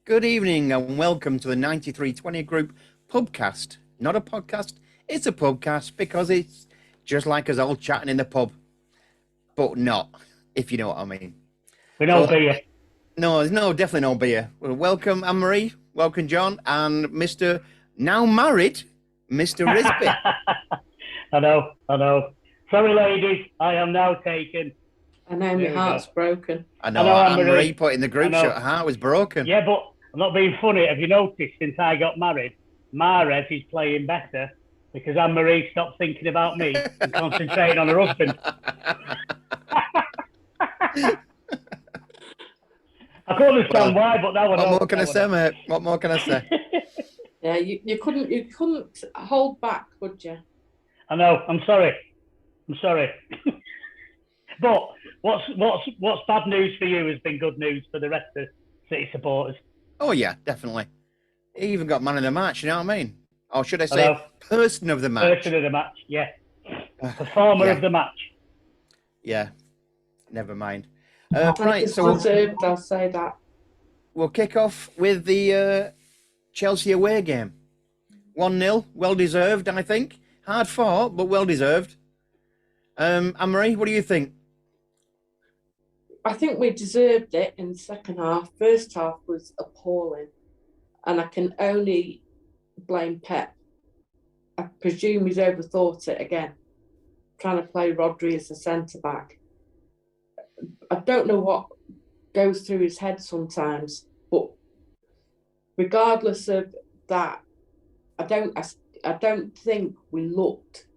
Good evening and welcome to the 9320 Group Pubcast. Not a podcast, it's a pubcast because it's just like us all chatting in the pub. But not, if you know what I mean. With no beer. No, there's definitely no beer. Well, welcome Anne-Marie, welcome John, and Mr. now married, Mr. Risby. I know. Sorry, ladies, I am now taken. I know my heart's broken. I know Anne-Marie put in the group shot, her heart was broken. Yeah, but I'm not being funny. Have you noticed since I got married, Mares is playing better because Anne-Marie stopped thinking about me and concentrating on her husband. I couldn't understand why, but that was. What more can I say, mate? What more can I say? Yeah, you couldn't hold back, could you? I know. I'm sorry. But what's bad news for you has been good news for the rest of City supporters. Oh yeah, definitely. He even got man of the match. You know what I mean? Or should I say, person of the match? Person of the match. Yeah. Performer of the match. Yeah. Never mind. Right, so deserved, I'll say that. We'll kick off with the Chelsea away game. 1-0, well deserved, I think. Hard fought, but well deserved. Anne-Marie, what do you think? I think we deserved it in the second half. First half was appalling, and I can only blame Pep. I presume he's overthought it again, trying to play Rodri as a centre-back. I don't know what goes through his head sometimes, but regardless of that, I don't think we looked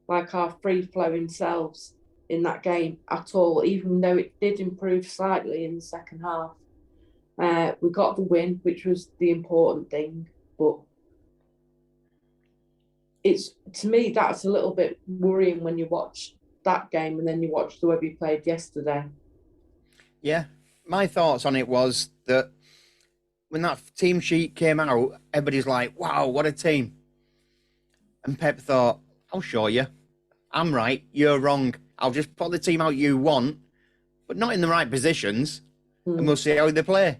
like our free-flowing selves in that game at all, even though it did improve slightly in the second half. We got the win, which was the important thing, but to me that's a little bit worrying when you watch that game and then you watch the way we played yesterday. Yeah, my thoughts on it was that when that team sheet came out, everybody's like, wow, what a team. And Pep thought, I'll show you. I'm right, you're wrong. I'll just put the team out you want, but not in the right positions, and we'll see how they play.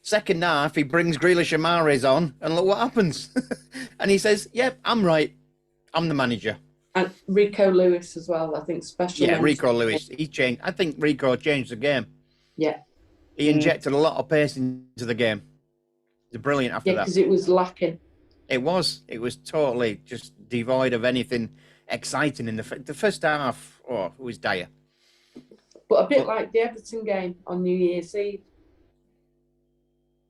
Second half, he brings Grealish and Mahrez on, and look what happens. And he says, yep, I'm right. I'm the manager. And Rico Lewis as well, I think special. Yeah, Rico Lewis. He changed. I think Rico changed the game. Yeah. He injected a lot of pace into the game. It was brilliant after that. Yeah, because it was lacking. It was totally just devoid of anything exciting in the first half. Oh, it was dire. But a bit like the Everton game on New Year's Eve.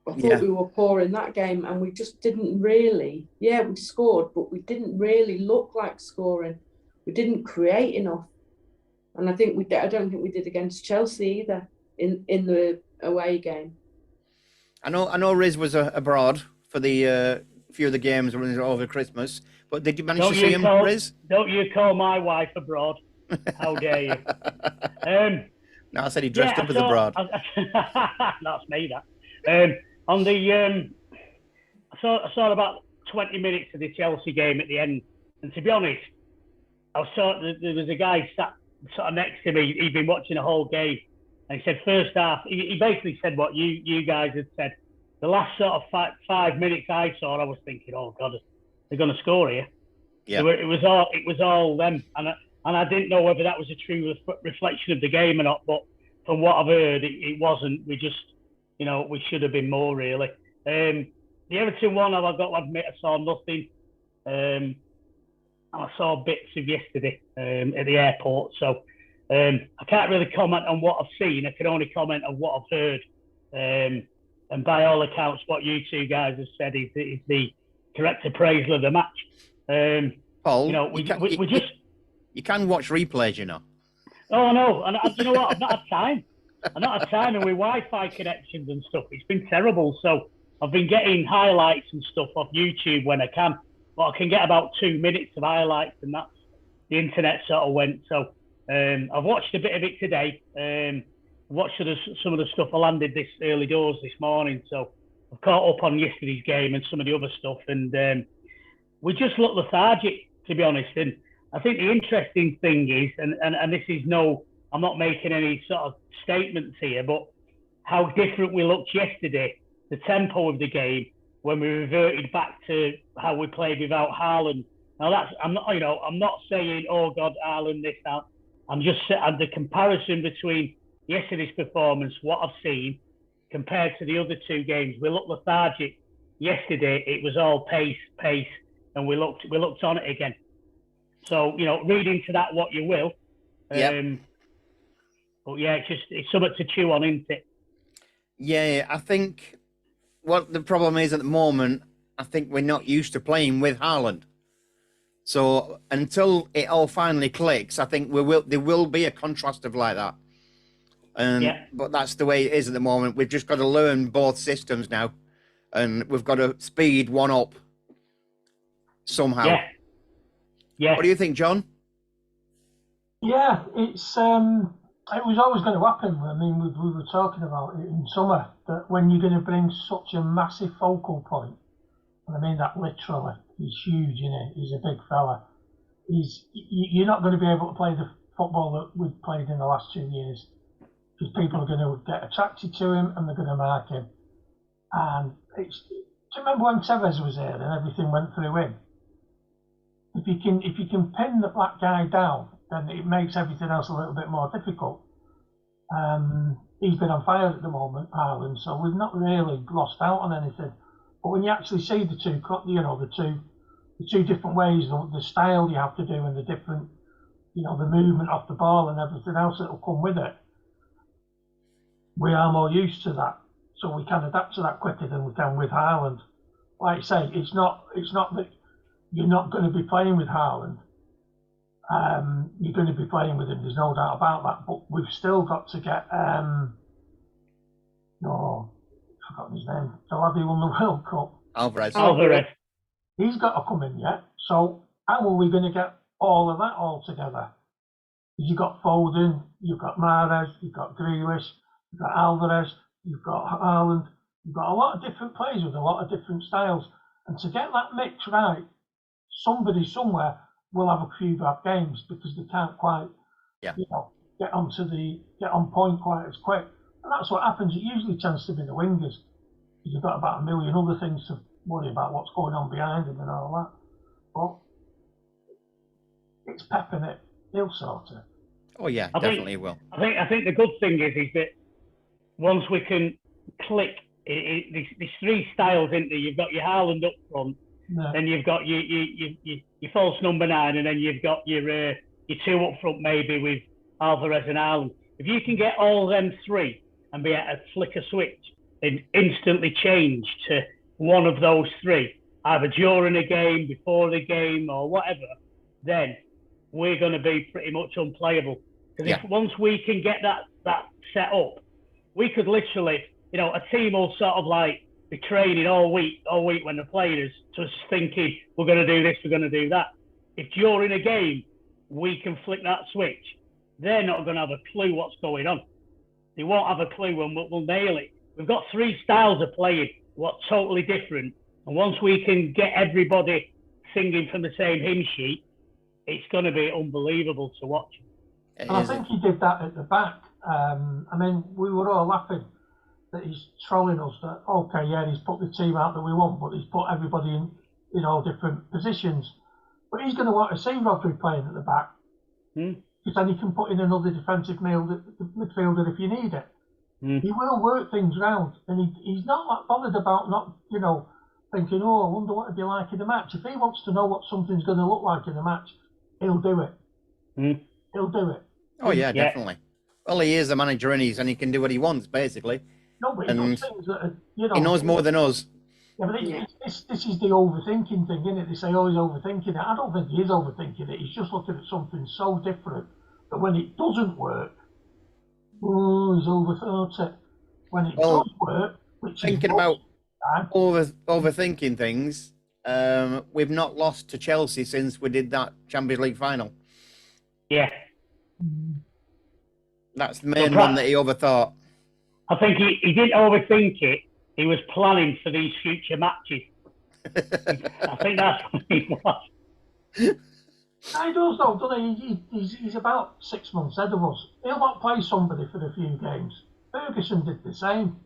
I thought we were poor in that game, and we just didn't really. Yeah, we scored, but we didn't really look like scoring. We didn't create enough, and I don't think we did against Chelsea either in the away game. I know Riz was abroad for the few of the games over Christmas, but did you manage to see him, Riz? Don't you call my wife abroad? How dare you? No, I said he dressed up as abroad. That's me, that. I saw about 20 minutes of the Chelsea game at the end, and to be honest, there was a guy sat sort of next to me. He'd been watching the whole game, and he said first half. He basically said what you guys had said. The last sort of 5 minutes I saw, I was thinking, oh God, they're going to score here. Yeah. It was all them, and I didn't know whether that was a true reflection of the game or not. But from what I've heard, it wasn't. We just, we should have been more really. The Everton one, I've got to admit, I saw nothing. And I saw bits of yesterday at the airport, so I can't really comment on what I've seen. I can only comment on what I've heard. And by all accounts, what you two guys have said is the correct appraisal of the match. Paul, you can watch replays, you know. Oh no, and you know what? I've not had time, and with Wi-Fi connections and stuff, it's been terrible. So I've been getting highlights and stuff off YouTube when I can, but I can get about 2 minutes of highlights, and that's the internet sort of went. So I've watched a bit of it today. Watched some of the stuff I landed this early doors this morning, so I've caught up on yesterday's game and some of the other stuff, and we just look lethargic, to be honest. And I think the interesting thing is, and this is I'm not making any sort of statements here, but how different we looked yesterday the tempo of the game when we reverted back to how we played without Haaland. Now I'm not saying, oh God, Haaland this, that. I'm just saying the comparison between yesterday's performance, what I've seen, compared to the other two games. We looked lethargic. Yesterday, it was all pace, and we looked on it again. So, read into that what you will. Yeah. But yeah, it's something to chew on, isn't it? Yeah, I think what the problem is at the moment, I think we're not used to playing with Haaland. So until it all finally clicks, I think there will be a contrast of like that. But that's the way it is at the moment. We've just got to learn both systems now, and we've got to speed one up somehow. Yeah. What do you think, John? Yeah, it was always going to happen. I mean, we were talking about it in summer, that when you're going to bring such a massive focal point, and I mean that literally, he's huge, he's a big fella. You're not going to be able to play the football that we've played in the last 2 years, because people are going to get attracted to him and they're going to mark him. And do you remember when Tevez was there and everything went through him? If you can pin the black guy down, then it makes everything else a little bit more difficult. He's been on fire at the moment, Haaland, so we've not really lost out on anything. But when you actually see the two different ways, the style you have to do, and the different, the movement off the ball and everything else that will come with it, we are more used to that, so we can adapt to that quicker than we can with Haaland. Like I say, it's not that you're not going to be playing with Haaland. You're going to be playing with him, there's no doubt about that, but we've still got to get I've forgotten his name. So have he won the World Cup? Alvarez. He's got to come in yet. So how are we going to get all of that all together? You've got Foden, you've got Mahrez, you've got Grealish, you've got Alvarez, you've got Haaland, you've got a lot of different players with a lot of different styles. And to get that mix right, somebody somewhere will have a few bad games because they can't quite, get on point quite as quick. And that's what happens. It usually tends to be the wingers, because you've got about a million other things to worry about, what's going on behind them and all that. But it's Pep in it. He'll sort it. Oh yeah, definitely will. I think the good thing is that once we can click, there's three styles, isn't there? You've got your Haaland up front, then you've got your false number 9, and then you've got your two up front maybe with Alvarez and Haaland. If you can get all them three and be able to flick a switch and instantly change to one of those three, either during a game, before the game, or whatever, then we're going to be pretty much unplayable. Because if once we can get that set up, we could literally, a team will sort of like be training all week when the players just thinking, we're going to do this, we're going to do that. If during a game we can flick that switch, they're not going to have a clue what's going on. They won't have a clue, and we'll nail it. We've got three styles of playing, what's totally different. And once we can get everybody singing from the same hymn sheet, it's going to be unbelievable to watch. And I think he did that at the back. I mean, we were all laughing that he's trolling us that, okay, yeah, he's put the team out that we want, but he's put everybody in all different positions. But he's going to want to see Rodri playing at the back, because then he can put in another defensive midfielder if you need it. He will work things round, and he's not that bothered about not, thinking, I wonder what it'd be like in the match. If he wants to know what something's going to look like in the match, he'll do it. He'll do it. Oh yeah, definitely. Well, he is the manager, and he can do what he wants, basically. No, but he does things that are, he knows more than us. Yeah, but this is the overthinking thing, isn't it? They say, he's overthinking it. I don't think he is overthinking it. He's just looking at something so different that when it doesn't work, he's overthought it. When it does work, which thinking about overthinking things, we've not lost to Chelsea since we did that Champions League final. Yeah. That's the main one that he overthought. I think he didn't overthink it. He was planning for these future matches. I think that's what he was. He does though, doesn't he? He's about 6 months ahead of us. He'll not play somebody for a few games. Ferguson did the same.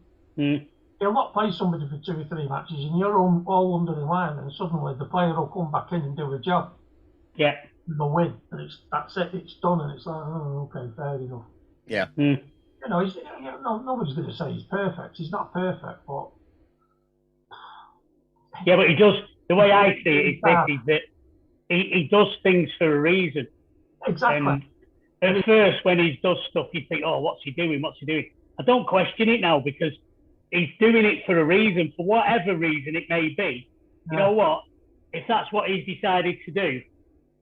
he'll not play somebody for 2 or 3 matches, and you're all under the wire, and suddenly the player will come back in and do a job. Yeah. The win, and that's it. It's done, and it's like, oh, okay, fair enough. Yeah. Mm. You know, nobody's going to say he's perfect. He's not perfect, but yeah, but he does. The way I see it is that he does things for a reason. Exactly. And at first, when he does stuff, you think, "Oh, what's he doing? What's he doing?" I don't question it now because he's doing it for a reason, for whatever reason it may be. You know what? If that's what he's decided to do,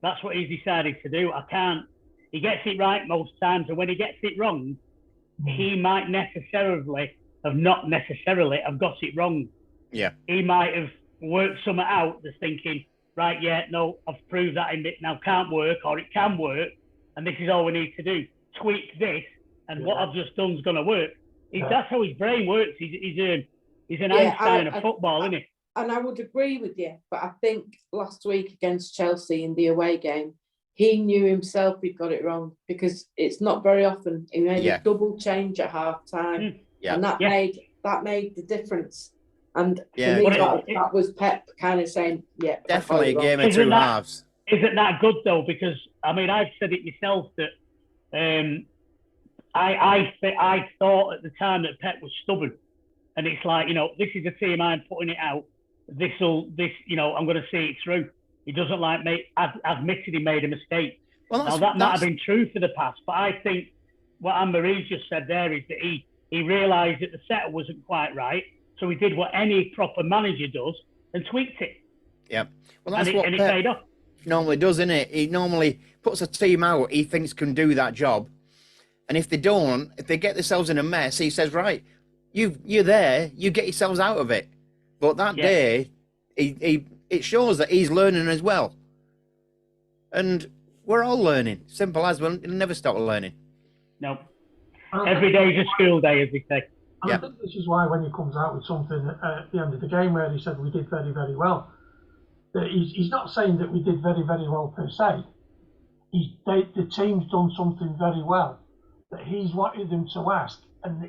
that's what he's decided to do. I can't. He gets it right most times, and when he gets it wrong, he might not necessarily have got it wrong. Yeah. He might have worked something out that's thinking, right, yeah, no, I've proved that in it now can't work, or it can work, and this is all we need to do. Tweak this, and what I've just done is going to work. That's how his brain works. He's an Einstein of football, isn't he? And I would agree with you, but I think last week against Chelsea in the away game, he knew himself he'd got it wrong, because it's not very often he made a double change at half time, and that made the difference. And for me, that was Pep kind of saying, "Yeah, definitely a game of two halves." Isn't that good though? Because I mean, I've said it myself that I thought at the time that Pep was stubborn, and it's like, you know, this is a team, I'm putting it out. You know, I'm going to see it through. He doesn't like admitted he made a mistake. Well, now that might have been true for the past, but I think what Anne-Marie's just said there is that he realised that the setup wasn't quite right, so he did what any proper manager does and tweaked it. Yeah, well, that's what it Pep paid off. Normally does, isn't it? He normally puts a team out he thinks can do that job, and if they don't, if they get themselves in a mess, he says, "Right, you're there, you get yourselves out of it." But that day, it shows that he's learning as well, and we're all learning. Simple as, we'll never stop learning. No, every day is a school day, as we say. I think this is why when he comes out with something at the end of the game where he said we did very, very well, that he's not saying that we did very, very well per se. The team's done something very well that he's wanted them to ask, and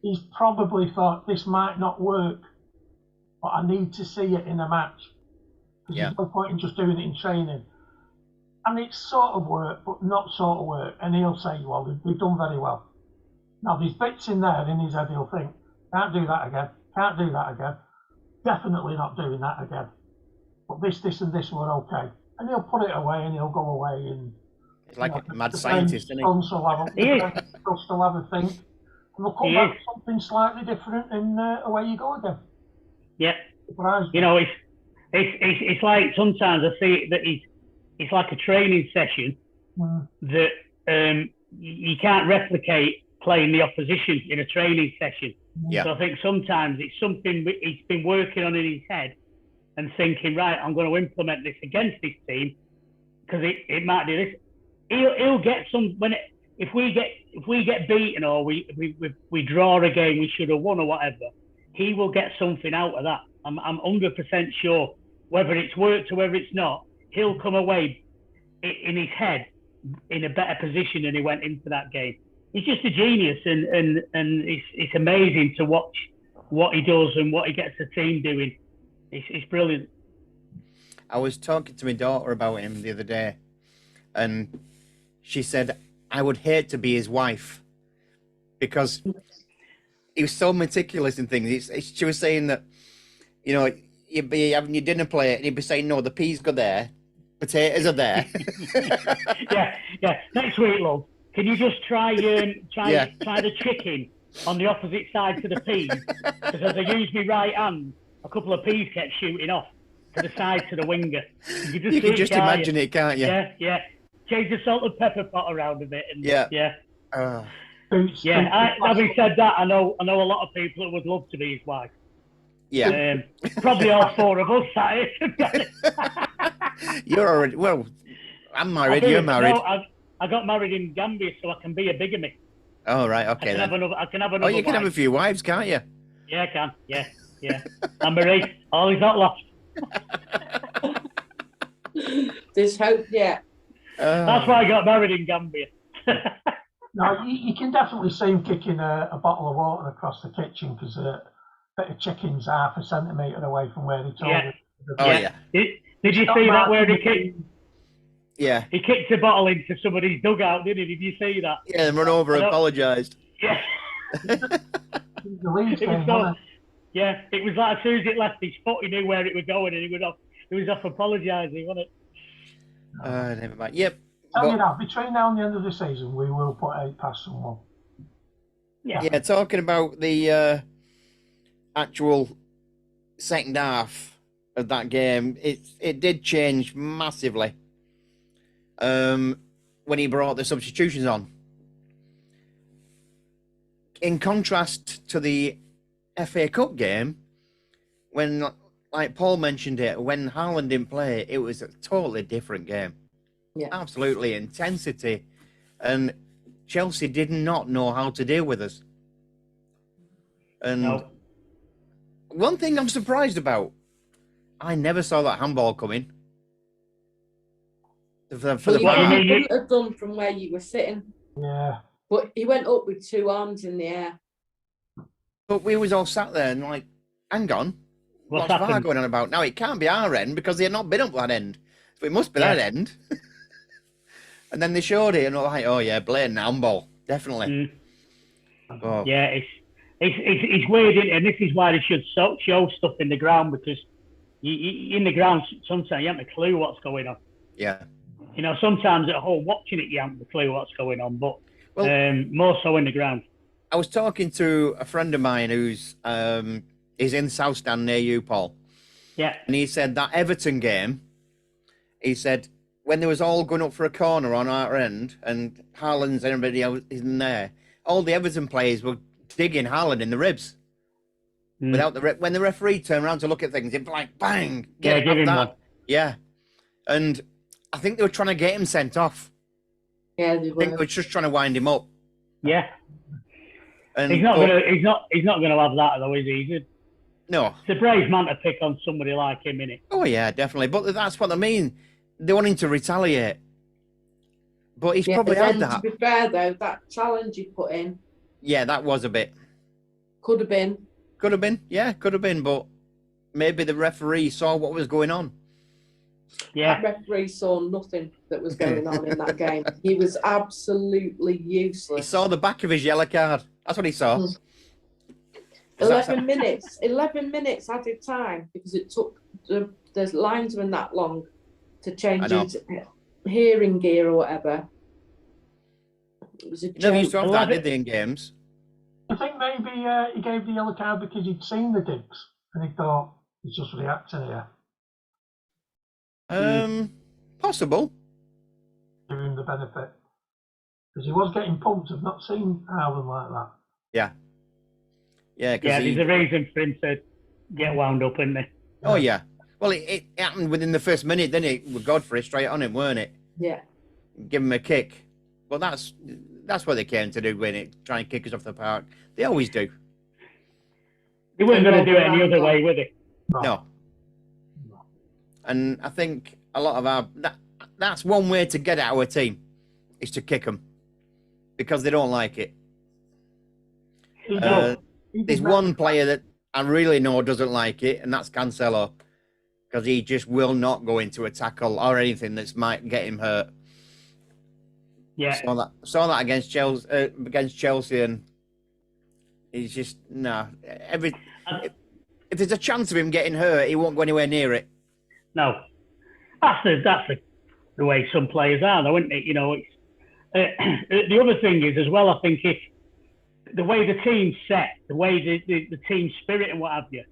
he's probably thought this might not work, but I need to see it in a match. Because there's no point in just doing it in training. And it's sort of work, but not sort of work. And he'll say, well, we've done very well. Now, there's bits in there in his head he'll think, can't do that again, can't do that again, definitely not doing that again. But this and this were okay. And he'll put it away and he'll go away. And he's like a mad scientist, isn't he? They'll still have a think. And they'll come back with something slightly different, and away you go again. Yeah. You know, it's like sometimes I see that it's like a training session that you can't replicate playing the opposition in a training session. Yeah. So I think sometimes it's something he's been working on in his head and thinking, right, I'm going to implement this against this team because it might do this. He'll get some if we get beaten or we draw a game we should have won or whatever, he will get something out of that. I'm 100% sure. Whether it's worked or whether it's not, he'll come away in his head in a better position than he went into that game. He's just a genius, and it's amazing to watch what he does and what he gets the team doing. It's brilliant. I was talking to my daughter about him the other day, and she said, I would hate to be his wife because he was so meticulous in things. She was saying that, you know, you'd be having your dinner plate and he'd be saying, no, the peas go there, potatoes are there. yeah. Next week, love, can you just try the chicken on the opposite side to the peas? Because as I use my right hand, a couple of peas kept shooting off to the side to the winger. You can just imagine it, can't you? Yeah. Change the salt and pepper pot around a bit. And, having said that, I know a lot of people that would love to be his wife. Yeah. Probably all four of us sat here. You're already, well, I'm married, you're married. No, I got married in Gambia, so I can be a bigamy. Oh, right, okay. I can have another. Oh, you can have a few wives, can't you? Yeah, I can. Yeah. And Marie, all is not lost. There's hope, yeah. That's why I got married in Gambia. No, you can definitely see him kicking a bottle of water across the kitchen because a bit of chicken's half a centimetre away from where he told Yeah. it. Oh yeah. Did you Stop see that where marking he kicked? Yeah. He kicked a bottle into somebody's dugout, didn't he? Did you see that? Yeah, and run over and apologised. Yeah. the Leeds It was game, so. wasn't it? Yeah, it was like as soon as it left his foot, he knew where it was going, and he was off apologising, wasn't it? Never mind. Yep. Tell But, you that, between now and the end of the season, we will put 8 past someone. Yeah. talking about the actual second half of that game, it did change massively when he brought the substitutions on. In contrast to the FA Cup game, when, like Paul mentioned it, when Haaland didn't play, it was a totally different game. Yeah. Absolutely intensity. And Chelsea did not know how to deal with us. And No. one thing I'm surprised about, I never saw that handball coming. For the Well, you VAR. couldn't have done from where you were sitting. Yeah. But he went up with 2 arms in the air. But we was all sat there and like, hang on, what's VAR happened? going on about? Now it can't be our end because they had not been up that end. So it must be that end. And then they showed it and were like, oh yeah, blatant handball. Definitely. Oh. Yeah, it's weird, isn't it? And this is why they should show stuff in the ground, because in the ground sometimes you haven't a clue what's going on. Yeah. You know, sometimes at home watching it you haven't a clue what's going on, but more so in the ground. I was talking to a friend of mine who's is in South Stand near you, Paul. Yeah. And he said that Everton game, he said when they was all going up for a corner on our end and Haaland's and everybody else in there, all the Everton players were digging Haaland in the ribs. Without when the referee turned around to look at things, it'd be like, bang, give him that. one. Yeah. And I think they were trying to get him sent off. Yeah, they I think they were just trying to wind him up. Yeah. And He's not gonna have that though, is he? No. It's a brave man to pick on somebody like him, innit? Oh yeah, definitely. But that's what I mean. They want him to retaliate. But he's probably had that. To be fair though, that challenge he put in. Yeah, that was a bit. Could have been. Could have been. Yeah, could have been. But maybe the referee saw what was going on. Yeah. That referee saw nothing that was going on in that game. He was absolutely useless. He saw the back of his yellow card. That's what he saw. 11 minutes. 11 minutes added time because it took the linesman that long to change his hearing gear or whatever. It was a joke. Never used to have that, did they, in games? I think maybe he gave the yellow card because he'd seen the digs and he thought he's just reacting here. Possible. Give him the benefit. Because he was getting pumped. I've not seen Haaland like that. Yeah. Yeah, there's a reason for him to get wound up, isn't there? Oh, yeah. Well, it happened within the first minute, didn't it? With Godfrey straight on him, weren't it? Yeah. Give him a kick. Well, that's what they came to do, when it try and kick us off the park. They always do. They weren't going to do it any other way, were they? No. And I think a lot of that's one way to get at our team, is to kick them, because they don't like it. There's one player that I really know doesn't like it, and that's Cancelo, because he just will not go into a tackle or anything that might get him hurt. Yeah, saw that against Chelsea, and he's just if there's a chance of him getting hurt, he won't go anywhere near it. No, that's the way some players are, though, isn't it? You know, it's the other thing is as well. I think if the way the team's set, the way the team spirit and what have you,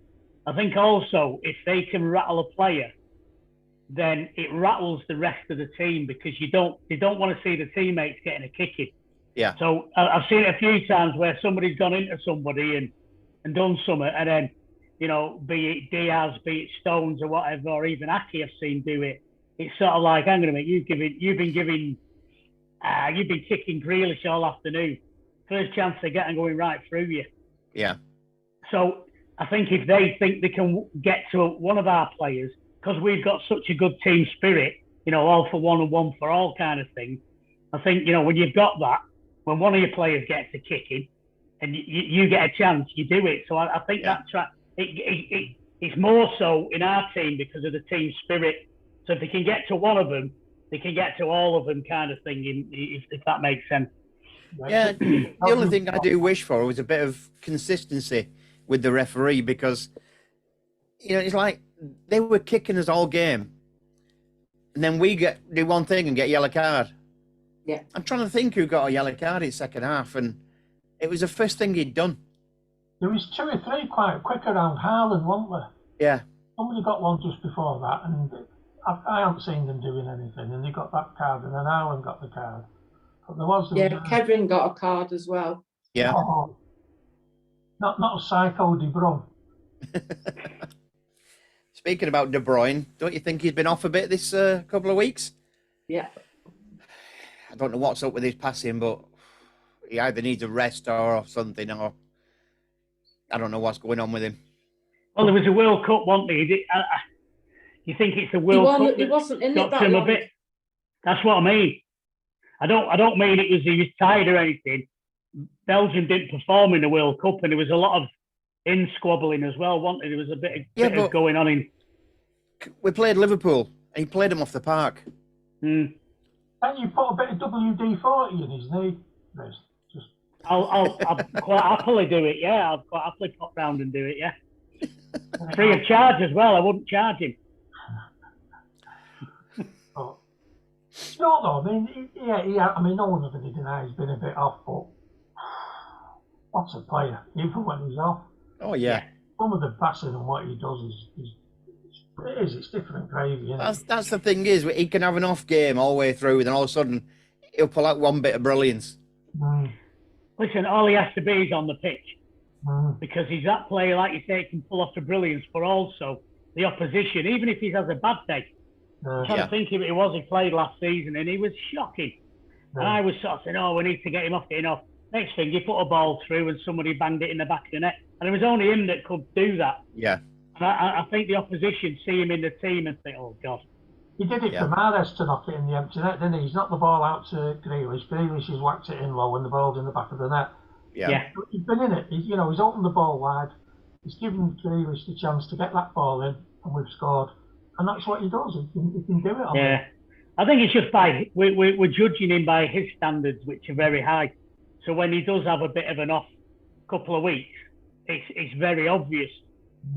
I think also if they can rattle a player, then it rattles the rest of the team, because they don't want to see the teammates getting a kicking. Yeah. So I've seen it a few times where somebody's gone into somebody and done something, and then, you know, be it Diaz, be it Stones or whatever, or even Aki, I've seen do it. It's sort of like, hang on a minute, you've been kicking Grealish all afternoon. First chance they get and going right through you. Yeah. So I think if they think they can get to one of our players, because we've got such a good team spirit, you know, all for one and one for all kind of thing. I think, you know, when you've got that, when one of your players gets a kicking and you get a chance, you do it. So I think that's right. It's more so in our team because of the team spirit. So if they can get to one of them, they can get to all of them, kind of thing. If that makes sense. Yeah, the only thing I do wish for was a bit of consistency with the referee, because it's like they were kicking us all game, and then we do one thing and get a yellow card. Yeah. I'm trying to think who got a yellow card in second half, and it was the first thing he'd done. There was 2 or 3 quite quick around Haaland, weren't there? Yeah. Somebody got one just before that, and I haven't seen them doing anything, and they got that card, and then Haaland got the card. But there was Kevin got a card as well. Yeah. Oh, not a psycho De Bruyne. Speaking about De Bruyne, don't you think he's been off a bit this couple of weeks? Yeah. I don't know what's up with his passing, but he either needs a rest or something, or I don't know what's going on with him. Well, there was a World Cup, wasn't there? You think it's the World Cup? He wasn't in it got that him long. a bit. That's what I mean. I don't mean it was he was tired or anything. Belgium didn't perform in the World Cup, and there was a lot of in-squabbling as well, wasn't there? There was a bit of going on in. We played Liverpool, and he played him off the park. Mm. And you put a bit of WD-40 in his knee. Just... I'll quite happily do it. Yeah, I'll quite happily pop round and do it. Yeah, free of charge as well. I wouldn't charge him. No, though. I mean, I mean, no one ever denies he's been a bit off, but what's a player, even when he's off? Oh yeah. Some of the passing and what he does it's different gravy, isn't it? That's the thing is, he can have an off game all the way through, and then all of a sudden he'll pull out one bit of brilliance. Mm. Listen, all he has to be is on the pitch, because he's that player, like you say, can pull off the brilliance, but also the opposition, even if he has a bad day. I'm trying to think who it was he played last season, and he was shocking. And I was sort of saying, we need to get him off. Next thing, he put a ball through and somebody banged it in the back of the net. And it was only him that could do that. Yeah. And I think the opposition see him in the team and think, oh, God. He did it for Mahrez to knock it in the empty net, didn't he? He's knocked the ball out to Grealish. Grealish has whacked it in low and the ball's in the back of the net. Yeah. He's been in it. He's opened the ball wide. He's given Grealish the chance to get that ball in, and we've scored. And that's what he does. He can do it. Yeah. I think it's just we're judging him by his standards, which are very high. So when he does have a bit of an off couple of weeks, it's very obvious.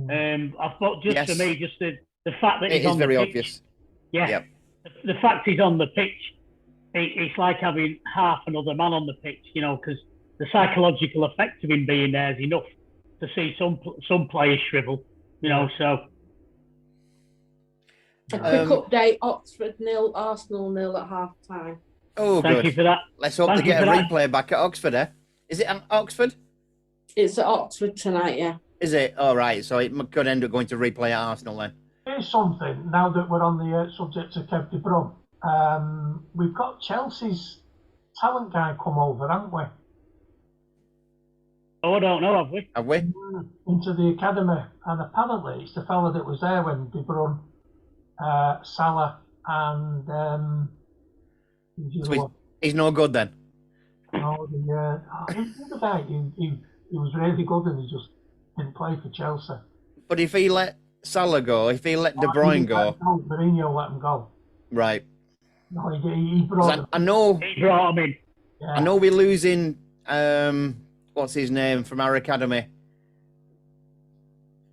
I thought for me, just the fact that he's on the pitch. It is very obvious. Yeah. Yep. The fact he's on the pitch, it's like having half another man on the pitch, because the psychological effect of him being there is enough to see some players shrivel, so. A quick update: Oxford 0, Arsenal 0 at half time. Oh, Thank good. you for that. Let's hope to get a replay back at Oxford, eh? Is it at Oxford? It's at Oxford tonight, yeah. Is it? All right. So it could end up going to replay at Arsenal then. Here's something, now that we're on the subject of Kev De Bruyne. We've got Chelsea's talent guy come over, haven't we? Oh, I don't know, have we? Have we? Into the academy. And apparently it's the fella that was there when De Bruyne, Salah and he's no good then. No, the other guy, he was really good and he just didn't play for Chelsea. But if he let Salah go, if he let De Bruyne go, Mourinho let him go. Right. No, he brought him. I know. He brought him in. Yeah. I know we're losing. What's his name from our academy?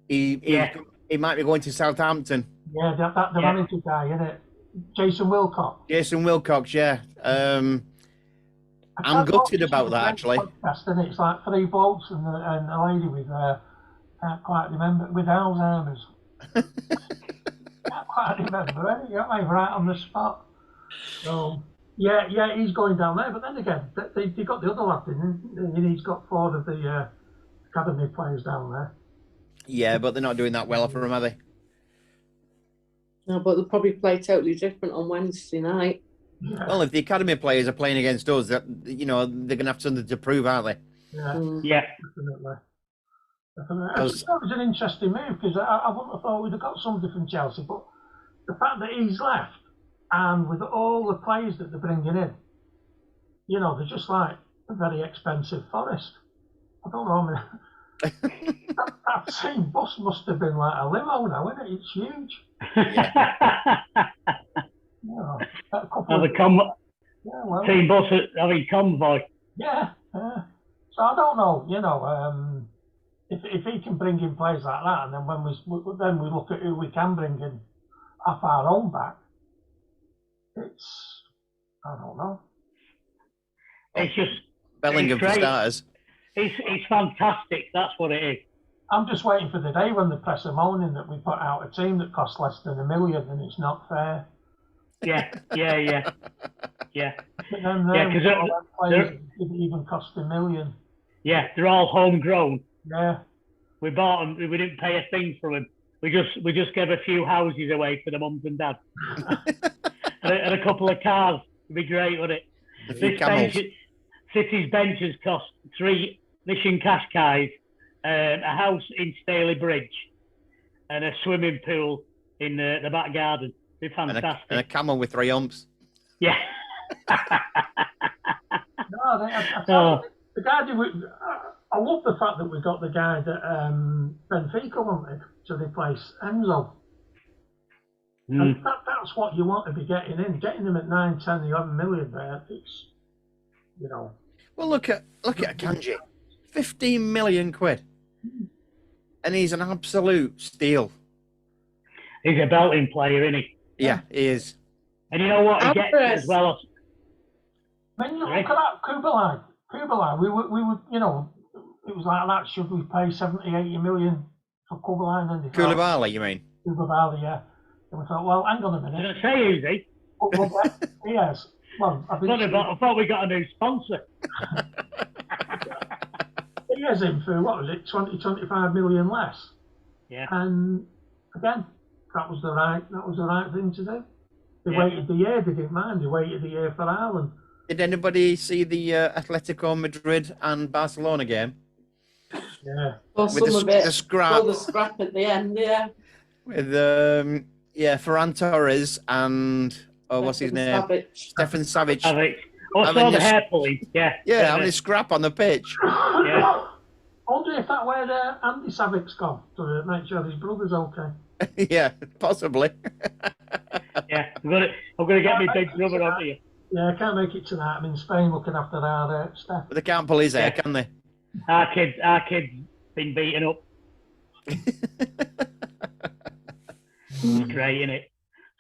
He might be going to Southampton. Yeah, the manager guy, isn't it? Jason Wilcox. Jason Wilcox, yeah. I'm gutted about that, actually. Podcast, isn't it? It's like 3 blokes and a lady with, can't quite remember, with Alzheimer's. Can't quite remember, eh? You know what I mean? Right on the spot. So, yeah, he's going down there. But then again, they got the other lad in. He's got 4 of the academy players down there. Yeah, but they're not doing that well for him, are they? No, but they'll probably play totally different on Wednesday night. Yeah. Well, if the academy players are playing against us, they're going to have something to prove, aren't they? Yeah. Definitely. That was an interesting move because I wouldn't have thought we'd have got somebody from Chelsea, but the fact that he's left and with all the players that they're bringing in, they're just like a very expensive forest. I don't know. I mean, that same bus must have been like a limo now, isn't it? It's huge. You know, a couple of, yeah, well, team bus, convoy. yeah. So I don't know. You know, if he can bring in players like that, and then when we look at who we can bring in off our own back, it's, I don't know. It's just Bellingham for starters. It's fantastic. That's what it is. I'm just waiting for the day when the press are moaning that we put out a team that costs less than $1 million and it's not fair. Yeah. But then because players didn't even cost $1 million. Yeah, they're all homegrown. Yeah. We bought them. We didn't pay a thing for them. We just gave a few houses away for the mums and dads, and a couple of cars. It'd be great, wouldn't it? A few camels. City's benches cost 3 Mission Qashqais, a house in Staley Bridge, and a swimming pool in the back garden. It'd be fantastic. And a camel with 3 humps. Yeah. No, the guy I love the fact that we got the guy that Benfica wanted to replace Enzo. And that's what you want to be getting in. Getting him at 9, 10, 11 million there, it's, you know. Well, look at Kanji. 15 million quid. And he's an absolute steal. He's a belting player, isn't he? Yeah, he is. And you know what he gets as well? When you look at that, Kubalai, we were, you know, it was like that. Should we pay 70, 80 million for Kubalai? And Koulibaly, you mean? Koulibaly, yeah. And we thought, well, hang on a minute. Did I say who's he? Yes. Well, I thought we got a new sponsor. He has him for, what was it, 20, 25 million less. Yeah. And again, that was the right thing to do. They waited the year, they didn't mind. They waited the year for Ireland. Did anybody see the Atletico Madrid and Barcelona game? Yeah. Or With the scrap. Or the scrap at the end, yeah. With Ferran Torres and what's his name? Stefan Savic. Oh, I saw the hair pulling. Yeah. Yeah, having a scrap on the pitch. Yeah. I wonder if that where Andy Savic's gone to make sure his brother's okay. Yeah, possibly. Yeah, I'm gonna get my big brother on here. Yeah, I can't make it tonight. I'm in Spain looking after our staff. But they can't pull his hair, can they? Our kid's been beaten up. It's great, isn't it?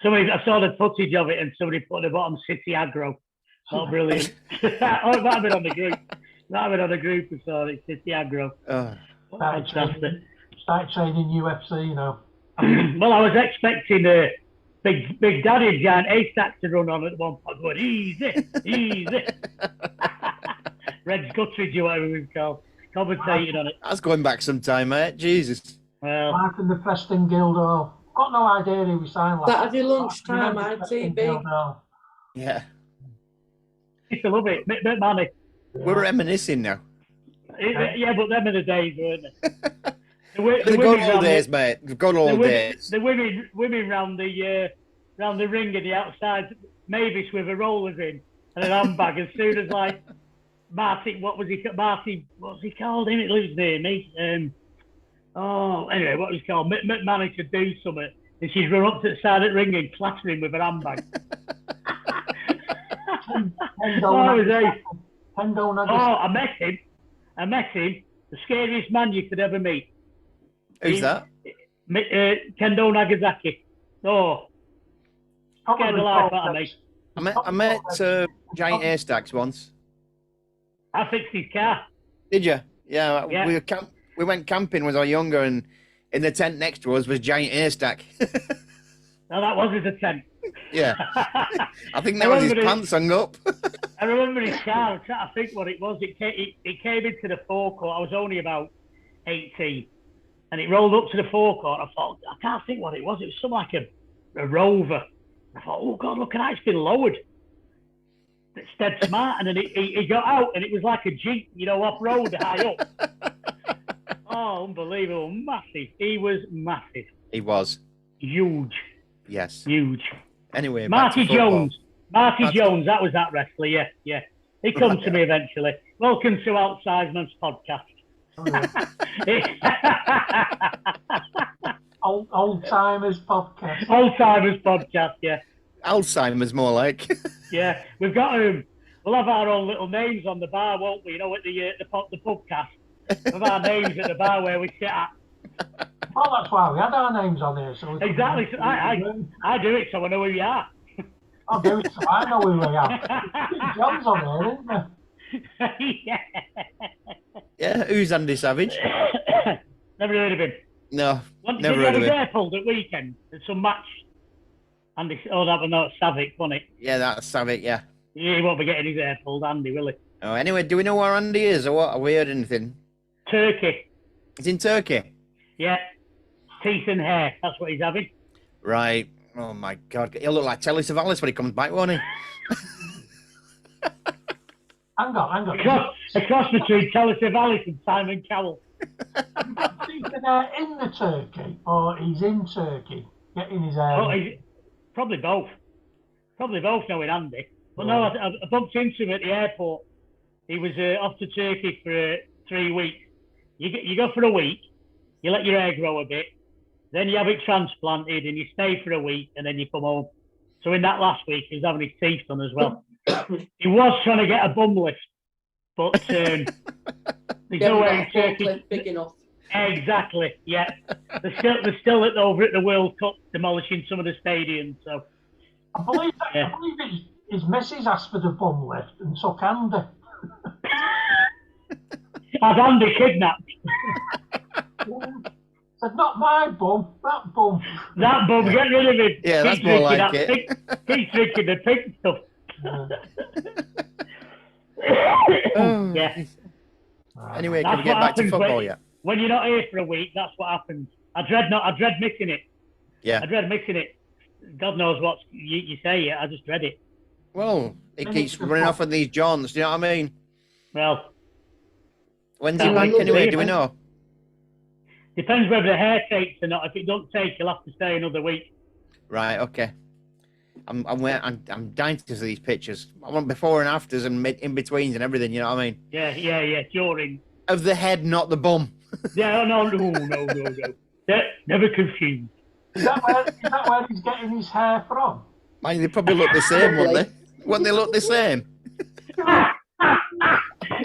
I saw the footage of it, and somebody put at the bottom City Aggro. Oh, brilliant! It might have been on the group. I saw it. City Aggro. Fantastic. Start training UFC, you know. Well, I was expecting Big Daddy Giant A-Stack to run on at one point. Going, easy. Reg Guttridge or whatever we've called, commentating on it. That's going back some time, mate. Jesus. Well, Mark and the Preston Guildhall. Got no idea who we signed last. That'd be lunchtime, ITB. Yeah. I used to love it. Bit money. We're reminiscing now. Yeah, but them are the days, weren't they? The good old days, mate. The good old days. The women round the ring and the outside Mavis with her rollers in and an handbag. As soon as like Marty, what's he called? He lives near me. Anyway, what was he called? Managed to do something, and she's run up to the side of the ring and clattering him with her handbag. I met him. The scariest man you could ever meet. Who's that? Kendo Nagasaki. Oh, scared the life out of me. I met Giant Haystacks once. I fixed his car. Did you? Yeah. We went camping when I was younger, and in the tent next to us was Giant Haystack. No, that wasn't a tent. Yeah. I think that was his pants hung up. I remember his car. I'm trying to think what it was. It came into the forecourt. I was only about 18. And it rolled up to the forecourt. I thought, I can't think what it was. It was something like a Rover. I thought, oh, God, look at that. It's been lowered. It's dead smart. And then he got out, and it was like a Jeep, off-road, high up. Oh, unbelievable. Massive. He was massive. He was. Huge. Yes. Huge. Anyway, Marty Jones. Marty Jones, that was that wrestler, yeah. He comes to me eventually. Welcome to Alzheimer's podcast. Old timers podcast. Alzheimer's podcast, yeah. Alzheimer's more like. Yeah, we've got we'll have our own little names on the bar, won't we? You know, at the Pubcast. We'll have our names at the bar where we sit at. Well, that's why we had our names on here. So Exactly. So I do it so I know who you are. I'll do it so I know who we are. John's on here, isn't there? Yeah. Yeah, who's Andy Savage? Never heard of him. No, Did never he heard have of his him. hair pulled at weekend? There's some match. Andy, that was not Savic, wasn't it? Yeah, that's Savage, yeah. He won't be getting his hair pulled, Andy, will he? Oh, anyway, do we know where Andy is or what? Have we heard anything? Turkey. He's in Turkey. Yeah. Teeth and hair. That's what he's having. Right. Oh my God, he'll look like Telly Savalas when he comes back, won't he? Hang on. A cross between Telly Savalas and Simon Cowell. Teeth and hair in the turkey, or he's in Turkey getting his hair. Oh, probably both. Probably both, knowing Andy. But no, I bumped into him at the airport. He was off to Turkey for 3 weeks. You go for a week, you let your hair grow a bit, then you have it transplanted and you stay for a week and then you come home. So in that last week, he was having his teeth done as well. He was trying to get a bum lift, but there's no way in Turkey. Big enough. Exactly, yeah. They're still over at the World Cup demolishing some of the stadiums. So I believe his missus asked for the bum lift and took Andy. Had Andy kidnapped. Said, not my bum, that bum. That bum, get rid of him. Yeah, that's more like it. He's drinking the pink stuff. Oh. Yeah. Anyway, That's can we get what back to happens football yet? When you're not here for a week, that's what happens. I dread missing it. Yeah. I dread missing it. God knows what you say. I just dread it. Well, it keeps running off on these jaunts. Do you know what I mean? Well, When's it back anyway? Do we know? Depends whether the hair takes or not. If it don't take, you'll have to stay another week. Right. Okay. I'm dying to see these pictures. I want before and afters and in betweens and everything. You know what I mean? Yeah. During. Of the head, not the bum. Yeah. No. Never confused. Is that where he's getting his hair from? Man, they probably look the same, wouldn't they? Wouldn't they look the same?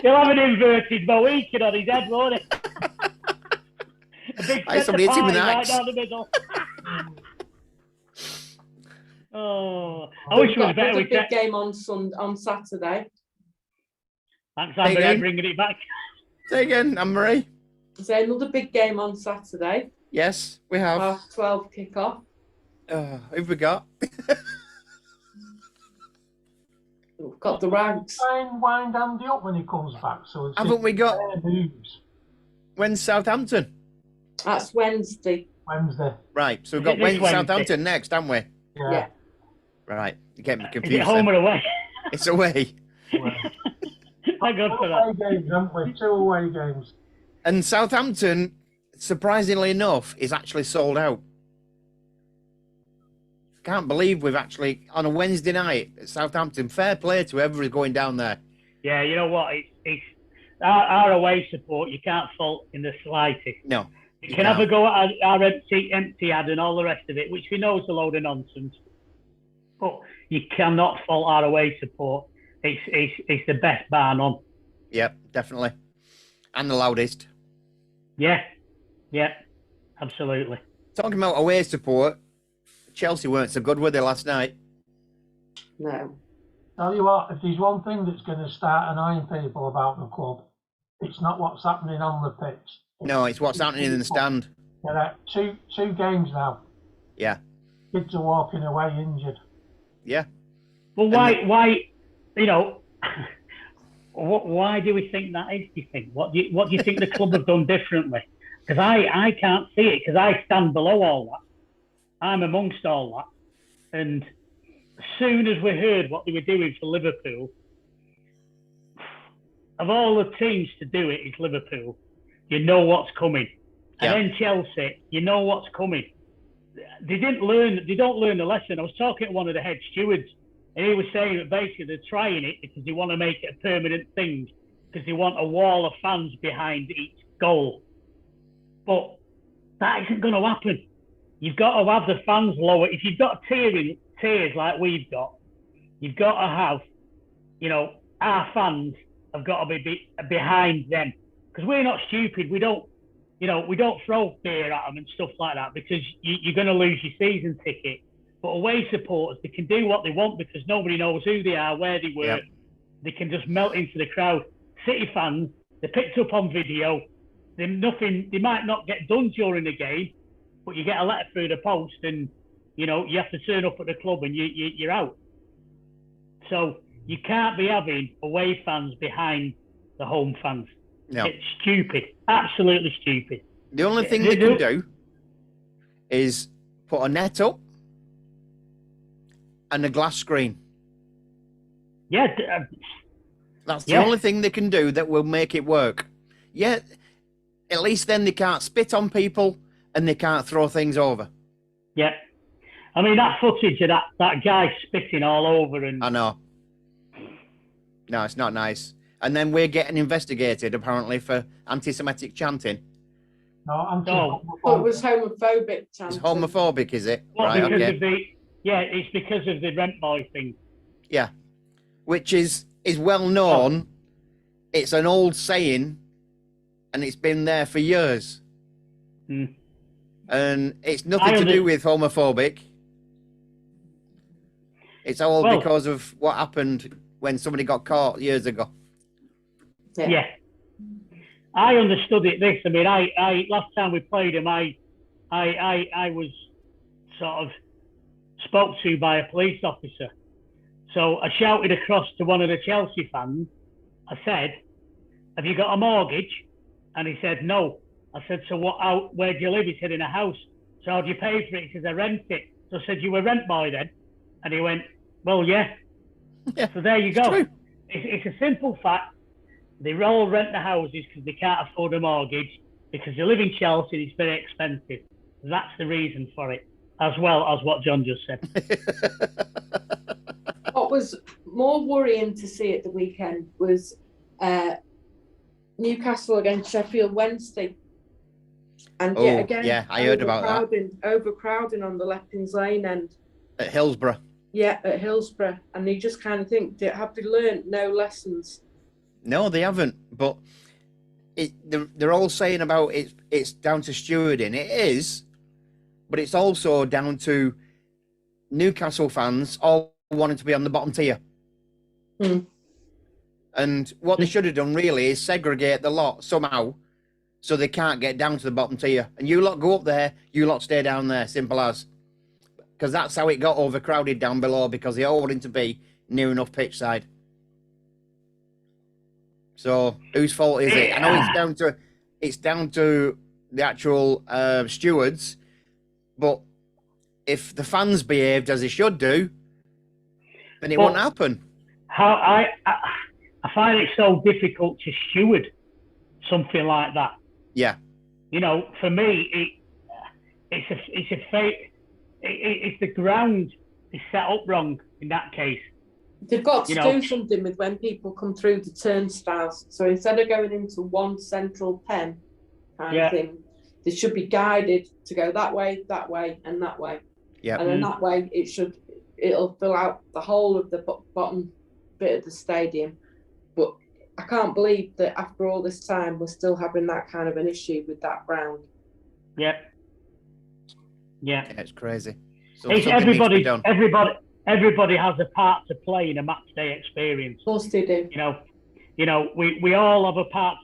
He'll have an inverted Mohican on his head, won't he? A big set Somebody of hit him with pie an right axe. down the middle. Oh, I wish it was better. Another big game on Saturday. Thanks, Anne-Marie, again? bringing it back. Say again, Anne-Marie. Is there another big game on Saturday? Yes, we have. 12 kick-off. Who've we got? We've got the Rags. Try and wind Andy up when he comes back. So Haven't we got? news When's Southampton? That's Wednesday. Wednesday. Right, so we've Is got it this Wednesday? Southampton next, haven't we? Yeah. Right, you get me Is confused. it home then. or away? It's away. Thank God for Two that. away games, haven't we? 2 away games. And Southampton, surprisingly enough, is actually sold out. Can't believe we've actually, on a Wednesday night at Southampton, fair play to whoever is going down there. Yeah, you know what? It's our away support. You can't fault in the slightest. No. You can have a go at our empty ad and all the rest of it, which we know is a load of nonsense. But you cannot fault our away support. It's the best bar none. Yep, definitely. And the loudest. Yeah, absolutely. Talking about away support, Chelsea weren't so good, were they, last night? No. Tell you what, if there's one thing that's going to start annoying people about the club, it's not what's happening on the pitch. No, it's what's happening in the stand. There are two games now. Yeah. Kids are walking away injured. Yeah. Well, why, you know, why do we think that is, do you think? What do you think the club have done differently? Because I can't see it, because I stand below all that. I'm amongst all that. And as soon as we heard what they were doing for Liverpool, of all the teams to do it, it's Liverpool. You know what's coming. And then Chelsea, you know what's coming. They don't learn the lesson. I was talking to one of the head stewards And he was saying that basically they're trying it because they want to make it a permanent thing, because they want a wall of fans behind each goal. But that isn't going to happen. You've got to have the fans lower. If you've got tiers like we've got, you've got to have, our fans have got to be behind them, because we're not stupid. We don't throw beer at them and stuff like that, because you're going to lose your season ticket. But away supporters, they can do what they want because nobody knows who they are, where they work. Yep. They can just melt into the crowd. City fans, they're picked up on video. They might not get done during the game, but you get a letter through the post, and you have to turn up at the club and you're out. So you can't be having away fans behind the home fans. No. It's stupid, absolutely stupid. The only thing they can do is put a net up and a glass screen. Yeah. That's the only thing they can do that will make it work. Yeah, at least then they can't spit on people and they can't throw things over. Yeah. I mean, that footage of that guy spitting all over and... I know. No, it's not nice. And then we're getting investigated, apparently, for anti-Semitic chanting. No. It was homophobic chanting. It's homophobic, is it? Well, right, okay. It's because of the rent boy thing. Yeah. Which is well known. It's an old saying, and it's been there for years. Mm. And it's nothing to do with homophobic. It's all because of what happened when somebody got caught years ago. Yeah. I understood it this. I mean, I last time we played him, I was sort of spoke to by a police officer. So I shouted across to one of the Chelsea fans. I said, "Have you got a mortgage?" And he said, "No." I said, "So where do you live?" He said, "In a house." "So how do you pay for it?" He says, "I rent it." So I said, "You were rent boy then?" And he went, "Well, yeah." So there you go. It's a simple fact. They all rent the houses because they can't afford a mortgage, because they live in Chelsea and it's very expensive. That's the reason for it, as well as what John just said. What was more worrying to see at the weekend was Newcastle against Sheffield Wednesday. And yet again, I heard about that. Overcrowding on the Leppings Lane end. At Hillsborough. Yeah, at Hillsborough. And you just kind of think, have they learned no lessons? No, they haven't. But they're all saying about it's down to stewarding. It is, but it's also down to Newcastle fans all wanting to be on the bottom tier. Mm. And what they should have done really is segregate the lot somehow so they can't get down to the bottom tier. And you lot go up there, you lot stay down there, simple as. Because that's how it got overcrowded down below, because they all wanted to be near enough pitch side. So whose fault is it? I know it's down to the actual stewards, but if the fans behaved as they should do, then it won't happen. How I find it so difficult to steward something like that. Yeah. For me, it's a fake. It's the ground is set up wrong in that case. They've got to do something with when people come through the turnstiles. So instead of going into one central pen kind of thing, they should be guided to go that way, and that way. Yeah. And then that way it'll fill out the whole of the bottom bit of the stadium. But I can't believe that after all this time we're still having that kind of an issue with that ground. Yeah. Yeah. It's crazy. So everybody has a part to play in a match day experience. Of course they do. We all have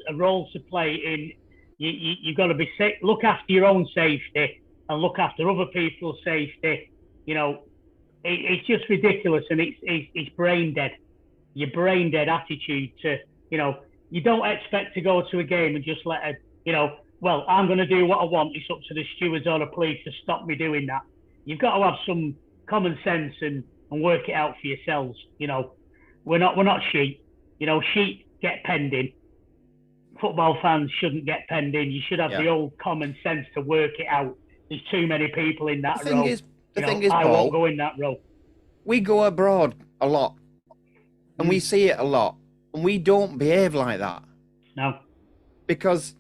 a role to play in. You've got to be safe, look after your own safety and look after other people's safety. It's just ridiculous, and it's brain dead. Your brain dead attitude to, you don't expect to go to a game and just let well, I'm going to do what I want. It's up to the stewards or the police to stop me doing that. You've got to have some common sense and work it out for yourselves. We're not sheep. Sheep get penned in. Football fans shouldn't get penned in. You should have the old common sense to work it out. There's too many people in that row. The thing is, I Paul, won't go in that row. We go abroad a lot. And we see it a lot. And we don't behave like that. No. Because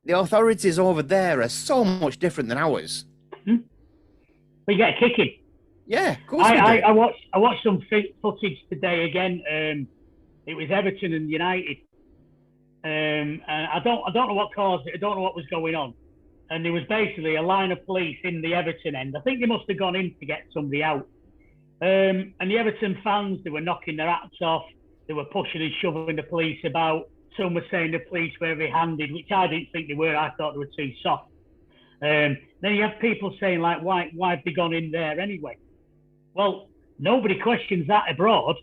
the authorities over there are so much different than ours. We get a kicking. Yeah, of course we do. I watched some footage today again. It was Everton and United. And I don't know what caused it. I don't know what was going on. And there was basically a line of police in the Everton end. I think they must have gone in to get somebody out. And the Everton fans, they were knocking their hats off. They were pushing and shoving the police about. Some were saying the police were heavy-handed, which I didn't think they were. I thought they were too soft. Then you have people saying, like, why have they gone in there anyway? Well, nobody questions that abroad.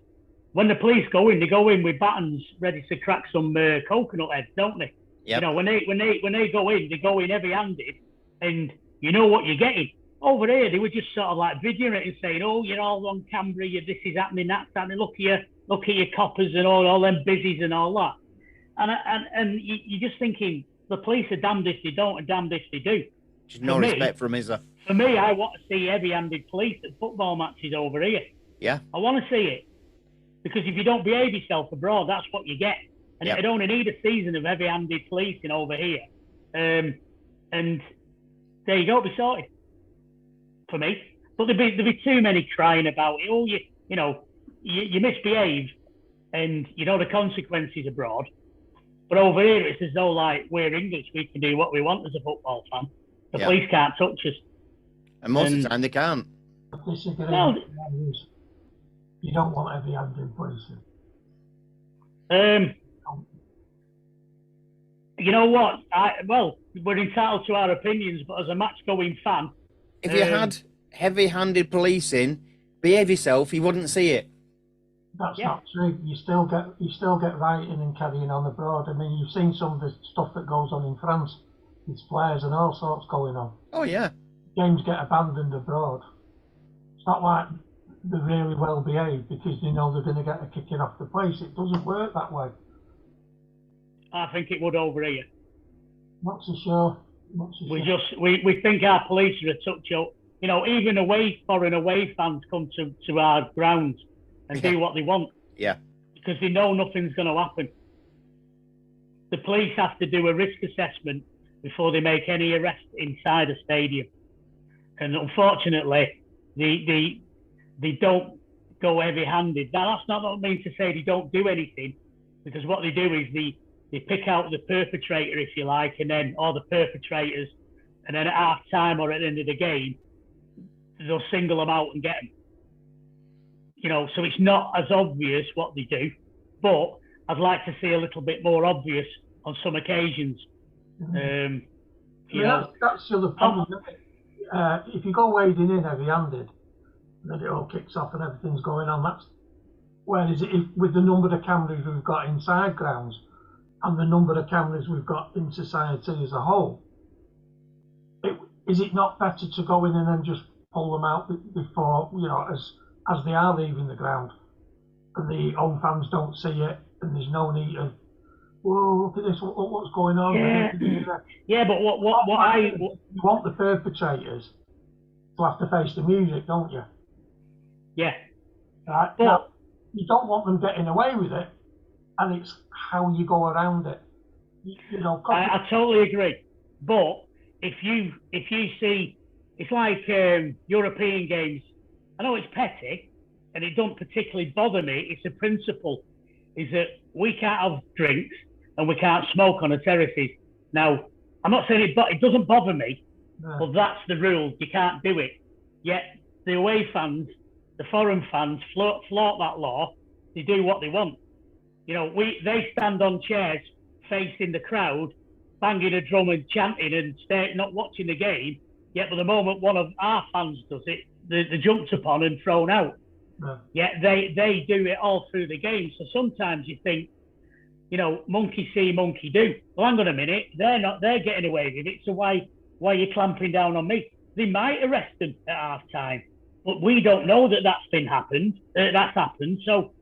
When the police go in, they go in with batons ready to crack some coconut heads, don't they? Yep. You know, when they go in, they go in heavy-handed, and you know what you're getting. Over here, they were just sort of like videoing it and saying, "Oh, you're all on camera. This is happening, that's happening. Look at your coppers and all them busies and all that." And you're just thinking the police are damned if they don't and damned if they do. There's no respect for them, is there? For me, I want to see heavy-handed police at football matches over here. Yeah. I want to see it. Because if you don't behave yourself abroad, that's what you get. And Yep. it only need a season of heavy-handed policing over here. And there you go, be sorted. For me. But there'd be too many crying about it. Oh, you misbehave and you know the consequences abroad. But over here, it's as though, like, we're English, we can do what we want as a football fan. The Yep. police can't touch us. And most of the time they can't. Well, You don't want heavy-handed policing. You know what? We're entitled to our opinions, but as a match-going fan, If you had heavy-handed policing, behave yourself, you wouldn't see it. That's not true. You still get rioting and carrying on abroad. I mean, you've seen some of the stuff that goes on in France. There's flares and all sorts going on. Oh, yeah. Games get abandoned abroad. It's not like they're really well behaved because they know they're going to get a kicking off the place. It doesn't work that way. I think it would over here. Not so sure. We think our police are a touch up. You know, even foreign away fans come to our grounds and do what they want. Yeah. Because they know nothing's going to happen. The police have to do a risk assessment before they make any arrest inside a stadium. And unfortunately, they don't go heavy-handed. Now, that's not what I mean to say they don't do anything, because what they do is they pick out the perpetrator, if you like, or the perpetrators, and then at half-time or at the end of the game, they'll single them out and get them. You know, so it's not as obvious what they do, but I'd like to see a little bit more obvious on some occasions. That's the other problem. If you go wading in heavy-handed, then it all kicks off and everything's going on. Whereas with the number of cameras we've got inside grounds and the number of cameras we've got in society as a whole, is it not better to go in and then just pull them out before, as they are leaving the ground, and the home fans don't see it, and there's no need of, whoa, look at this, what's going on? Yeah, but what you want the perpetrators to have to face the music, don't you? Yeah. Right? But, now, you don't want them getting away with it, and it's how you go around it. I totally agree. But if you see, it's like European games. I know it's petty, and it don't particularly bother me. It's a principle, is that we can't have drinks and we can't smoke on the terraces. Now, I'm not saying it doesn't bother me, but that's the rule. You can't do it. Yet the away fans, the foreign fans, flout that law. They do what they want. You know, they stand on chairs facing the crowd, banging a drum and chanting and not watching the game. Yet, by the moment one of our fans does it, they're jumped upon and thrown out. Yeah. Yet they do it all through the game. So sometimes you think, monkey see, monkey do. Well, hang on a minute, they're getting away with it. So why are you clamping down on me? They might arrest them at half time, but we don't know that's happened. So,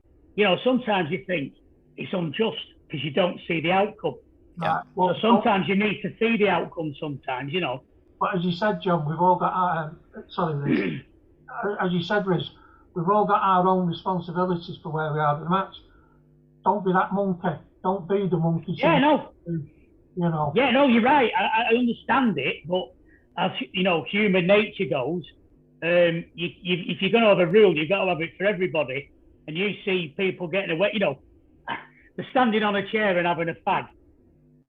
sometimes you think it's unjust because you don't see the outcome. Yeah. Well, so sometimes you need to see the outcome sometimes, But as you said, John, we've all got, sorry, Riz. As you said, Riz, we've all got our own responsibilities for where we are at the match. Don't be that monkey. Don't be the monkey. Yeah, no. You know. Yeah, no, you're right. I understand it, but as you know, human nature goes, if you're going to have a rule, you've got to have it for everybody. And you see people getting away, you know, they're standing on a chair and having a fag.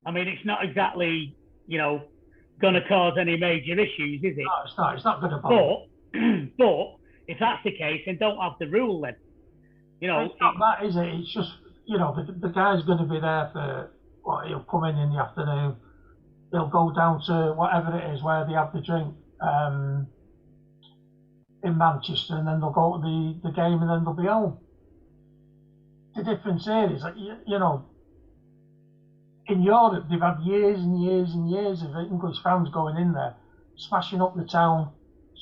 I mean, it's not exactly, you know, going to cause any major issues, is it? No, it's not. It's not going to bother. But if that's the case, then don't have the rule then. You know, it's not that, is it? It's just, you know, the guy's going to be there for, well, he'll come in the afternoon. He'll go down to whatever it is where they have the drink in Manchester, and then they'll go to the game, and then they'll be home. The difference here is that, you know, in Europe, they've had years and years and years of English fans going in there, smashing up the town,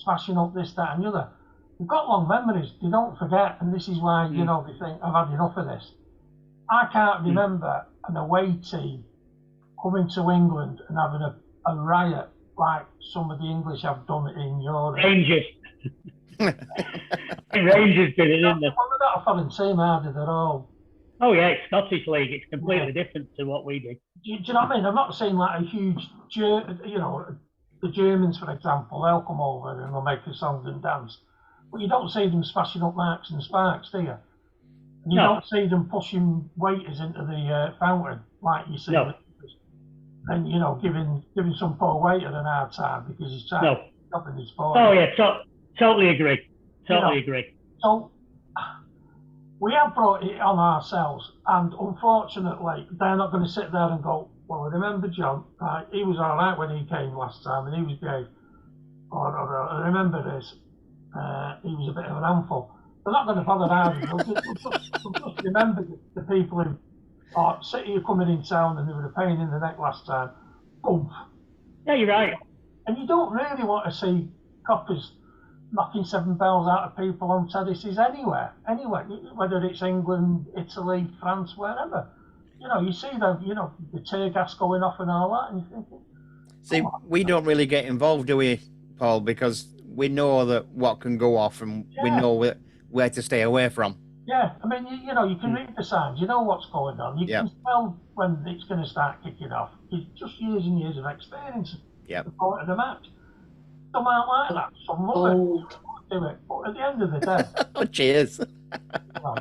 smashing up this, that, and the other. They've got long memories. They don't forget, and this is why, you know, they think, I've had enough of this. I can't remember an away team coming to England and having a riot like some of the English have done in Europe. Rangers. Rangers did it, didn't they? Well, they're not a foreign team, are they? They're all... Oh, yeah, it's Scottish League. It's completely different to what we do. Do you know what I mean? I'm not saying like a huge, you know, the Germans, for example, they'll come over and they'll make a song and dance. But you don't see them smashing up Marks and Sparks, do you? And you don't see them pushing waiters into the fountain like you see. No. And, you know, giving some poor waiter an hard time because he's trying to stop in his phone. Oh, yeah, totally agree. Totally agree. So, we have brought it on ourselves, and unfortunately, they're not going to sit there and go, well, I remember John, he was all right when he came last time, and he was gay. Or I remember this, he was a bit of an handful. They're not going to bother hard. They'll just remember the people who are City are coming in town and they were a pain in the neck last time. Boom. Yeah, you're right. And you don't really want to see coppers knocking 7 bells out of people on terraces anywhere, whether it's England, Italy, France, wherever. You know, you see the tear gas going off and all that, and you think... See, we don't really get involved, do we, Paul? Because we know that what can go off, and we know where to stay away from. Yeah, I mean, you know, you can read the signs, you know what's going on. You can tell when it's going to start kicking off. It's just years and years of experience. Yeah. The point of the match. Some aren't like that. Some love it. Do it. But at the end of the day... Oh, cheers. No,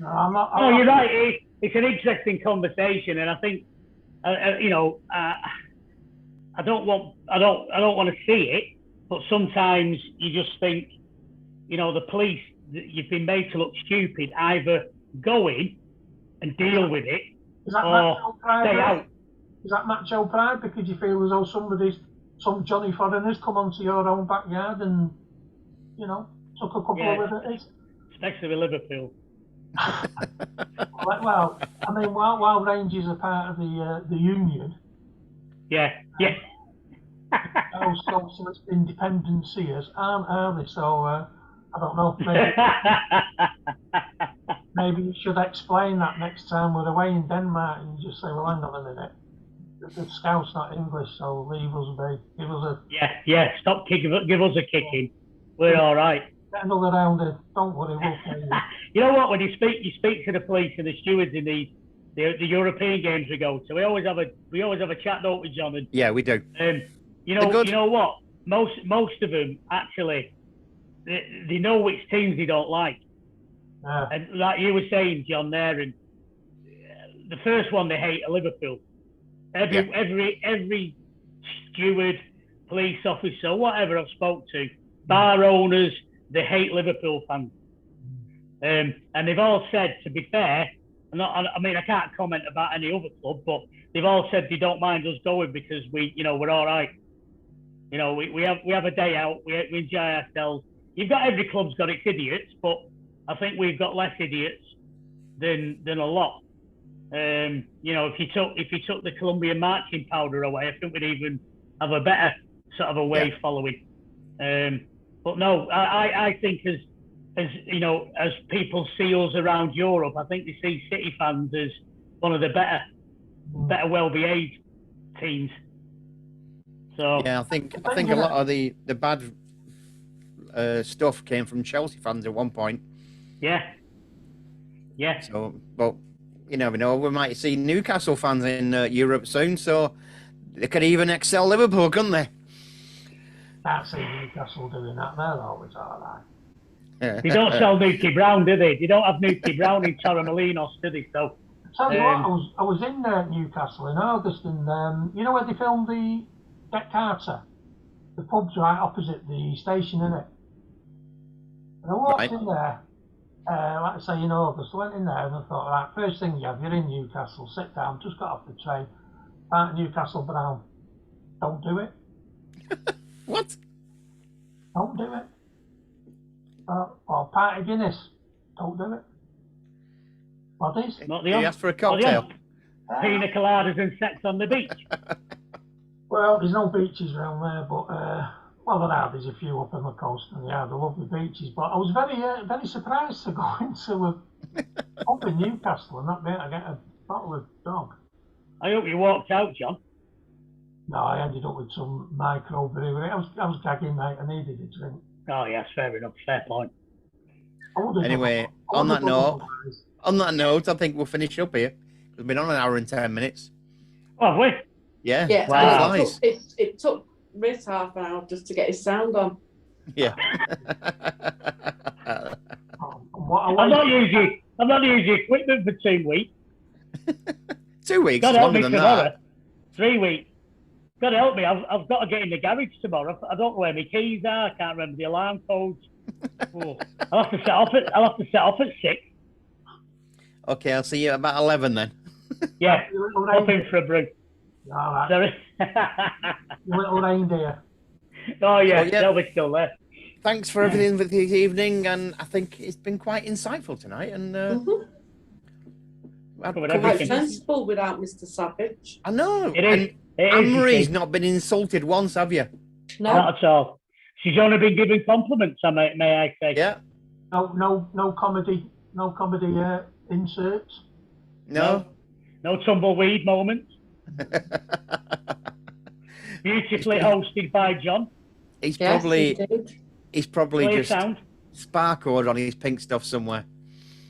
I'm not... No, you're right. It's an interesting conversation, and I think, you know, I don't want to see it, but sometimes you just think, you know, the police, you've been made to look stupid. Either go in and deal with it, or stay out. Is that macho pride? Because you feel as though some Johnny foreigners come onto your own backyard and, you know, took a couple of liberties? Especially with Liverpool. Well, I mean, while Rangers are part of the union, those socialist independenciers are they? So I don't know. Maybe you should explain that next time we're away in Denmark, and you just say, "Well, hang on a minute. The scout's not English, so leave us be. Give us a Stop kicking. Give us a kicking. We're all right." Get another round in. Don't worry, we'll pay you. You know what? When you speak to the police and the stewards in the European games we go to, we always have a chat, don't we, John? And, yeah, we do. You know what? Most of them actually, they know which teams they don't like. And like you were saying, John, there, and the first one they hate are Liverpool. Every steward, police officer, whatever I've spoke to, bar owners, they hate Liverpool fans. And they've all said, to be fair, I can't comment about any other club, but they've all said they don't mind us going because we're all right. You know, we have a day out, we enjoy ourselves. You've got every club's got its idiots, but I think we've got less idiots than a lot. You know, if you took the Colombian marching powder away, I think we'd even have a better sort of a wave following. But no, I think as you know, as people see us around Europe, I think they see City fans as one of the better well-behaved teams. So yeah, I think a lot of the bad stuff came from Chelsea fans at one point. Yeah. Yeah. So, but you never know. We might see Newcastle fans in Europe soon, so they could even excel Liverpool, couldn't they? Can't see Newcastle doing that. They're always all right. They don't sell Nuki Brown, do they? They don't have Nuki Brown in Torremolinos, do they? So, Tell you what, I was in Newcastle in August, and you know where they filmed the Get Carter? The pub's right opposite the station, innit? And I walked in there, like I say, in August. I went in there and I thought, right, first thing you're in Newcastle, sit down, just got off the train, pint of Newcastle Brown. Don't do it. What? Don't do it. Or pint of Guinness. Don't do it. Bodies. not the You asked for a cocktail. Pina coladas and sex on the beach. Well, there's no beaches around there, but well, there are. There's a few up on the coast, and yeah, the lovely beaches. But I was very surprised to go into a pub in Newcastle and not be able to get a bottle of dog. I hope you walked out, John. No, I ended up with some microbrewery. I was gagging, mate. I needed a drink. Oh, yes, fair enough. Fair point. Anyway, on that note, I think we'll finish up here. We've been on an hour and 10 minutes. Oh, have we? Yeah. Yeah, Wow. it took Riz half an hour just to get his sound on. Yeah. I'm not using equipment for 2 weeks. 2 weeks. God help Longer me than tomorrow. that. 3 weeks. God help me. I've got to get in the garage tomorrow. I don't know where my keys are. I can't remember the alarm codes. Oh, I'll have to set off at 6. Okay, I'll see you about 11 then. Yeah, up in for a brew. All right. Sorry. Little reindeer. Oh yeah, So, yeah. they'll be still there. Thanks for everything for this evening, and I think it's been quite insightful tonight. And Covered Quite everything. sensible without Mr. Savage. I know. It is. And It is. Anne-Marie's not been insulted once, have you? No, Not at all. She's only been giving compliments. May I say? Yeah. No comedy. No comedy inserts. No. No tumbleweed moments. Beautifully hosted by John. He's yes, probably indeed. Clear just sound. sparkled on his pink stuff somewhere.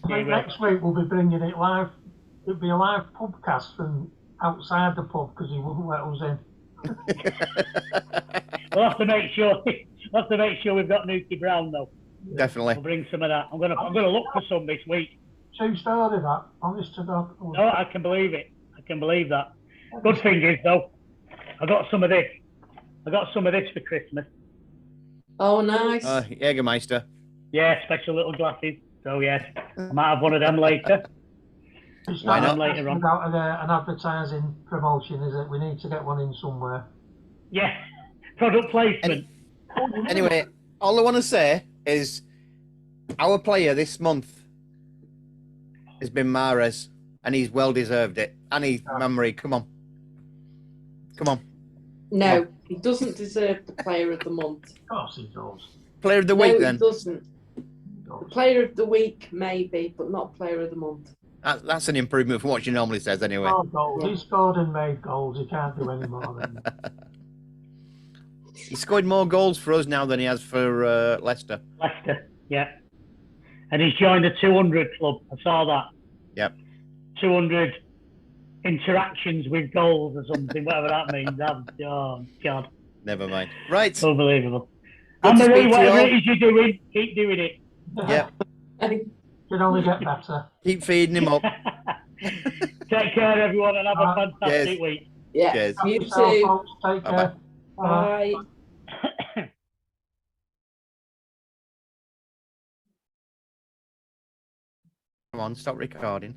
I think Yeah, next week we'll be bringing it live. It'll be a live pubcast from outside the pub because he wouldn't let us in. We'll have to make sure. We'll have to make sure we've got Nuki Brown though. Definitely. We'll bring some of that. I'm gonna look for some this week. True story, that. Honest to God. No, I can believe it. I can believe that. Good thing is though, I got some of this. I got some of this for Christmas. Oh, nice. Jägermeister. Yeah, special little glasses. So yes, I might have one of them later. It's Why not not? Later on. without an advertising promotion, is it? We need to get one in somewhere. Yeah, product placement. Anyway, all I want to say is our player this month has been Mahrez, and he's well deserved it. Annie, Marie, come on. Come on. No, he doesn't deserve the Player of the Month. Of course he does. Player of the No, week, he then. doesn't. Player of the Week, maybe, but not Player of the Month. That's an improvement from what she normally says, anyway. Oh, goals. He scored and made goals. He can't do any more than that. He scored more goals for us now than he has for Leicester. Leicester, yeah. And he's joined the 200 club. I saw that. Yep. 200 interactions with goals or something, whatever that means. Oh, God. Never mind. Right. Unbelievable. Good to Anne-Marie, speak to you whatever all. it is you're doing, keep doing it. Yeah. Can only get better. Keep feeding him up. Take care, everyone, and have a fantastic Cheers. week. Yeah, Cheers. you Have yourself, too. folks. Take Bye-bye. care. Bye. Bye. Come on, stop recording.